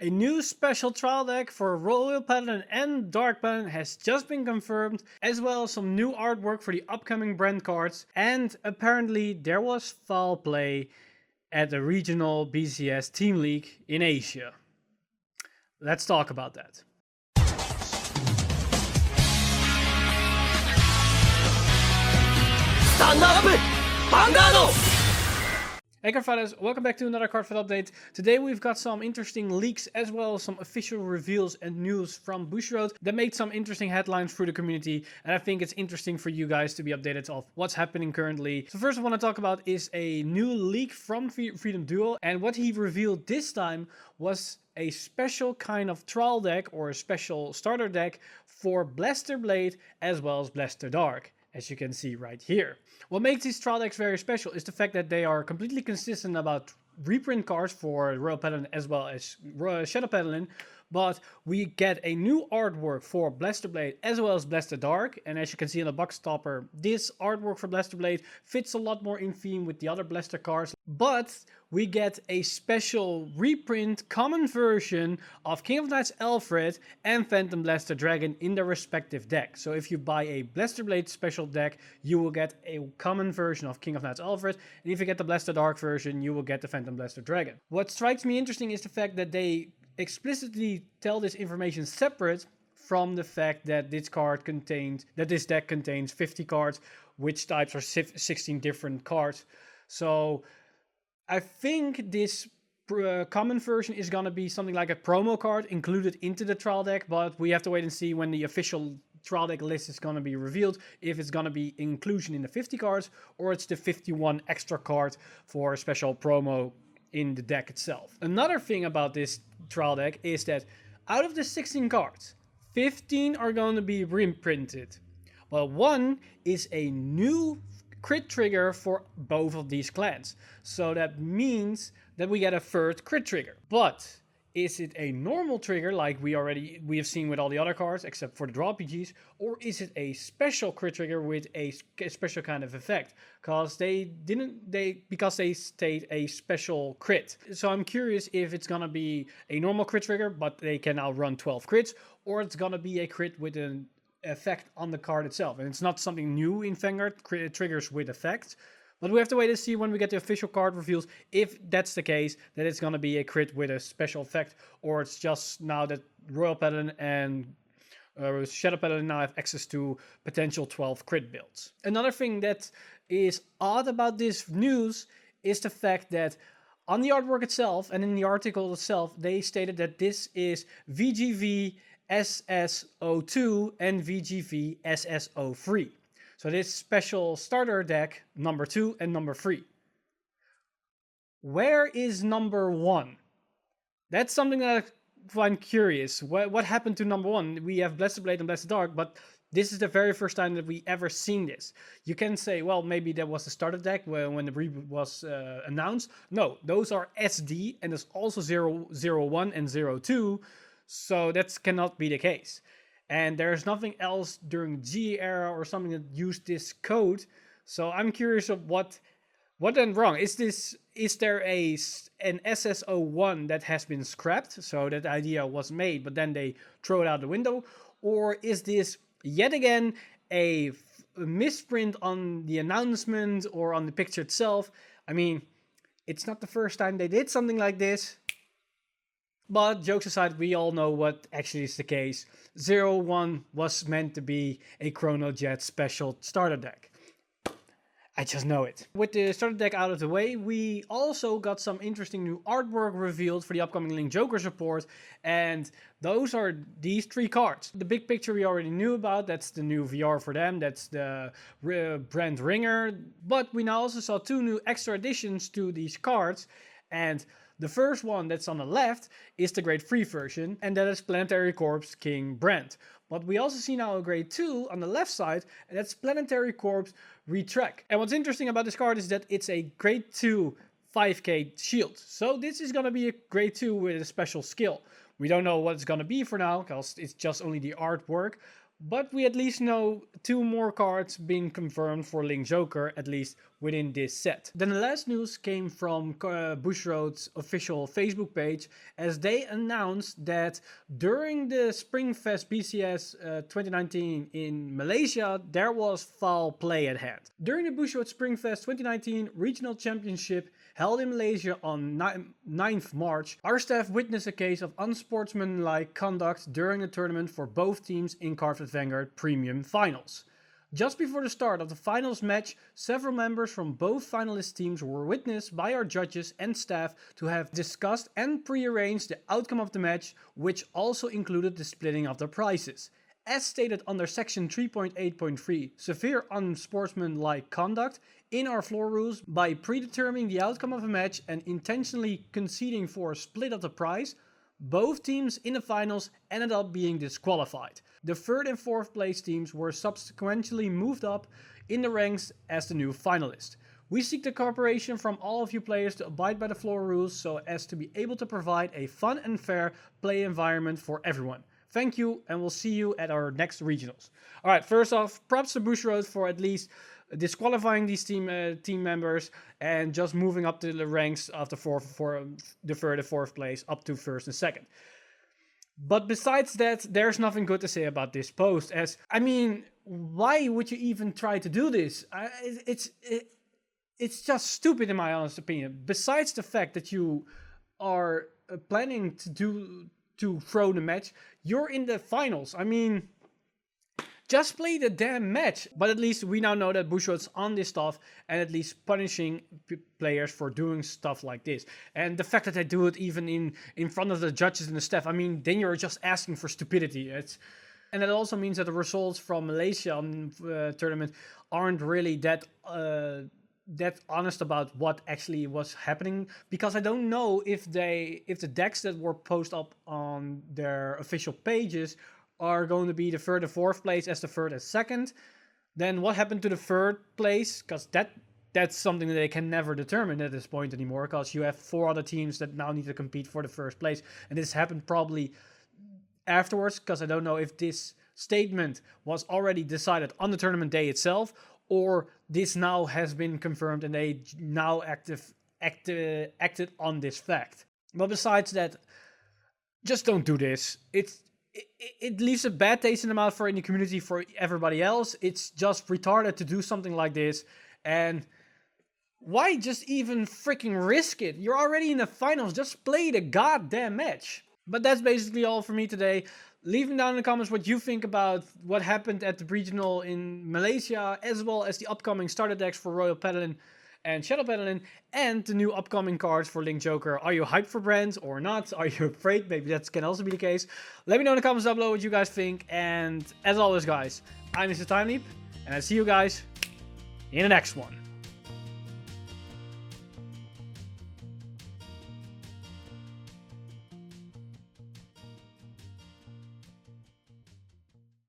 A new special trial deck for Royal Paladin and Dark Paladin has just been confirmed, as well as some new artwork for the upcoming brand cards, and apparently there was foul play at the regional BCS Team League in Asia. Let's talk about that. Stand up! Vanguard! Hey Cardfighters, welcome back to another Cardfight update. Today we've got some interesting leaks as well as some official reveals and news from Bushiroad that made some interesting headlines through the community, and I think it's interesting for you guys to be updated of what's happening currently. So first I want to talk about is a new leak from Freedom Duo, and what he revealed this time was a special kind of trial deck or a special starter deck for Blaster Blade as well as Blaster Dark, as you can see right here. What makes these trial decks very special is the fact that they are completely consistent about reprint cards for Royal Paladin as well as Shadow Paladin, but we get a new artwork for Blaster Blade as well as Blaster Dark, and as you can see on the box topper, this artwork for Blaster Blade fits a lot more in theme with the other Blaster cards, but we get a special reprint common version of King of Knights Alfred and Phantom Blaster Dragon in their respective deck. So if you buy a Blaster Blade special deck, you will get a common version of King of Knights Alfred, and if you get the Blaster Dark version, you will get the Phantom Blaster Dragon. What strikes me interesting is the fact that they explicitly tell this information separate from the fact that this deck contains 50 cards, which types are 16 different cards. So I think this common version is going to be something like a promo card included into the trial deck, but we have to wait and see when the official trial deck list is going to be revealed, if it's going to be inclusion in the 50 cards or it's the 51 extra card for a special promo in the deck itself. Another thing about this trial deck is that out of the 16 cards, 15 are going to be reprinted. Well, one is a new crit trigger for both of these clans. So that means that we get a third crit trigger. But is it a normal trigger like we have seen with all the other cards except for the draw RPGs, or is it a special crit trigger with a special kind of effect? Because they state a special crit. So I'm curious if it's gonna be a normal crit trigger, but they can now run 12 crits, or it's gonna be a crit with an effect on the card itself. And it's not something new in Vanguard, triggers with effect. But we have to wait and see when we get the official card reveals, if that's the case, that it's going to be a crit with a special effect, or it's just now that Royal Paladin and Shadow Paladin now have access to potential 12 crit builds. Another thing that is odd about this news is the fact that on the artwork itself and in the article itself, they stated that this is VGV SS02 and VGV SS03. So this special starter deck, number 2 and number 3. Where is number 1? That's something that I find curious. What happened to number 1? We have Blaster Blade and Blaster Dark, but this is the very first time that we ever seen this. You can say, well, maybe that was the starter deck when the reboot was announced. No, those are SD, and there's also 001 and 02, so that cannot be the case. And there's nothing else during G era or something that used this code. So I'm curious of what went wrong. Is there an SS01 that has been scrapped, so that idea was made, but then they throw it out the window? Or is this yet again a misprint on the announcement or on the picture itself? I mean, it's not the first time they did something like this. But jokes aside, we all know what actually is the case. 01 was meant to be a Chrono Jet special starter deck. I just know it. With the starter deck out of the way, we also got some interesting new artwork revealed for the upcoming Link Joker support, and those are these 3 cards. The big picture we already knew about, that's the new VR for them, that's the brand Ringer, but we now also saw 2 new extra additions to these cards, and the first one that's on the left is the grade 3 version, and that is Planetary Corps King Brand. But we also see now a grade 2 on the left side, and that's Planetary Corps Retrack. And what's interesting about this card is that it's a grade 2 5k shield. So this is going to be a grade 2 with a special skill. We don't know what it's going to be for now, because it's just only the artwork. But we at least know 2 more cards being confirmed for Link Joker, at least within this set. Then the last news came from Bushiroad's official Facebook page, as they announced that during the Springfest BCS 2019 in Malaysia, there was foul play at hand. During the Bushiroad Springfest 2019 Regional Championship held in Malaysia on 9th March, our staff witnessed a case of unsportsmanlike conduct during the tournament for both teams in Cardfight Vanguard Premium Finals. Just before the start of the finals match, several members from both finalist teams were witnessed by our judges and staff to have discussed and prearranged the outcome of the match, which also included the splitting of the prizes. As stated under section 3.8.3, severe unsportsmanlike conduct, in our floor rules, by predetermining the outcome of a match and intentionally conceding for a split of the prize, both teams in the finals ended up being disqualified. The 3rd and 4th place teams were subsequently moved up in the ranks as the new finalist. We seek the cooperation from all of you players to abide by the floor rules so as to be able to provide a fun and fair play environment for everyone. Thank you, and we'll see you at our next regionals. Alright, first off, props to Bushiroad for at least disqualifying these team members and just moving up to the ranks of the 3rd and 4th place up to 1st and 2nd. But besides that, there's nothing good to say about this post. As I mean, why would you even try to do this? It's just stupid in my honest opinion. Besides the fact that you are planning to throw the match, you're in the finals. I mean, just play the damn match. But at least we now know that Bushiroad's on this stuff and at least punishing players for doing stuff like this. And the fact that they do it even in front of the judges and the staff, I mean, then you're just asking for stupidity. And that also means that the results from Malaysia tournament aren't really that honest about what actually was happening, because I don't know if the decks that were posted up on their official pages are going to be the 3rd and 4th place as the 3rd and 2nd. Then what happened to the 3rd place? Because that's something that they can never determine at this point anymore, because you have 4 other teams that now need to compete for the 1st place, and this happened probably afterwards, because I don't know if this statement was already decided on the tournament day itself, or this now has been confirmed and they now acted on this fact. But besides that, just don't do this. It leaves a bad taste in the mouth for any community, for everybody else. It's just retarded to do something like this. And why just even freaking risk it? You're already in the finals. Just play the goddamn match. But that's basically all for me today. Leave down in the comments what you think about what happened at the regional in Malaysia, as well as the upcoming starter decks for Royal Paladin and Shadow Paladin, and the new upcoming cards for Link Joker. Are you hyped for Brands or not? Are you afraid? Maybe that can also be the case. Let me know in the comments down below what you guys think. And as always, guys, I'm Mr. Time Leap, and I'll see you guys in the next one.